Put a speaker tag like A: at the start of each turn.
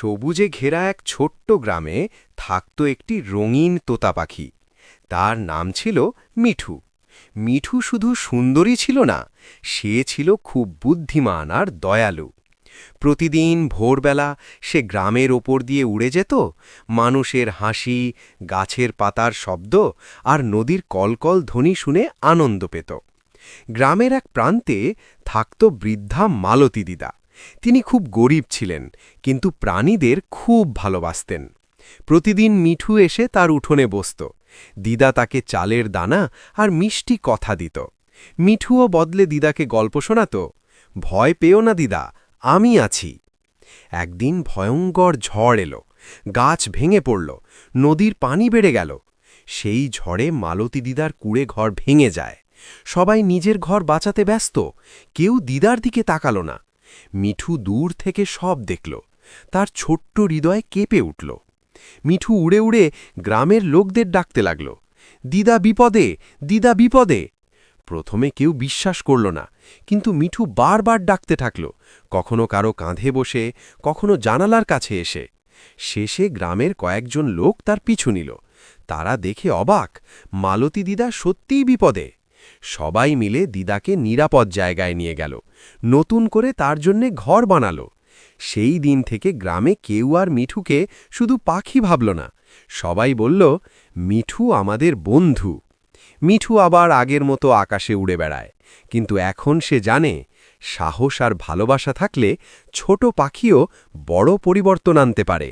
A: সবুজে ঘেরা এক ছোট্ট গ্রামে থাকত একটি রঙিন তোতা পাখি। তার নাম ছিল মিঠু। মিঠু শুধু সুন্দরী ছিল না, সে ছিল খুব বুদ্ধিমান আর দয়ালু। প্রতিদিন ভোরবেলা সে গ্রামের ওপর দিয়ে উড়ে যেত, মানুষের হাসি, গাছের পাতার শব্দ আর নদীর কলকল ধ্বনি শুনে আনন্দ পেত। গ্রামের এক প্রান্তে থাকত বৃদ্ধা মালতী দিদা। তিনি খুব গরিব ছিলেন, কিন্তু প্রাণীদের খুব ভালোবাসতেন। প্রতিদিন মিঠু এসে তার উঠোনে বসত। দিদা তাকে চালের দানা আর মিষ্টি কথা দিত। মিঠুও বদলে দিদাকে গল্প শোনাত। ভয় পেও না দিদা, আমি আছি। একদিন ভয়ঙ্কর ঝড় এলো, গাছ ভেঙে পড়ল, নদীর পানি বেড়ে গেল। সেই ঝড়ে মালতী দিদার কুঁড়ে ঘর ভেঙে যায়। সবাই নিজের ঘর বাঁচাতে ব্যস্ত, কেউ দিদার দিকে তাকালো না। মিঠু দূর থেকে সব দেখল, তার ছোট্ট হৃদয় কেঁপে উঠল। মিঠু উড়ে উড়ে গ্রামের লোকদের ডাকতে লাগল, দিদা বিপদে, দিদা বিপদে। প্রথমে কেউ বিশ্বাস করল না, কিন্তু মিঠু বারবার ডাকতে থাকল, কখনো কারো কাঁধে বসে, কখনো জানালার কাছে এসে। শেষে গ্রামের কয়েকজন লোক তার পিছু নিল। তারা দেখে অবাক, মালতী দিদা সত্যিই বিপদে। সবাই মিলে দিদাকে নিরাপদ জায়গায় নিয়ে গেল, নতুন করে তার জন্যে ঘর বানালো। সেই দিন থেকে গ্রামে কেউ আর মিঠুকে শুধু পাখি ভাবল না, সবাই বলল, মিঠু আমাদের বন্ধু। মিঠু আবার আগের মতো আকাশে উড়ে বেড়ায়, কিন্তু এখন সে জানে, সাহস আর ভালোবাসা থাকলে ছোট পাখিও বড় পরিবর্তন আনতে পারে।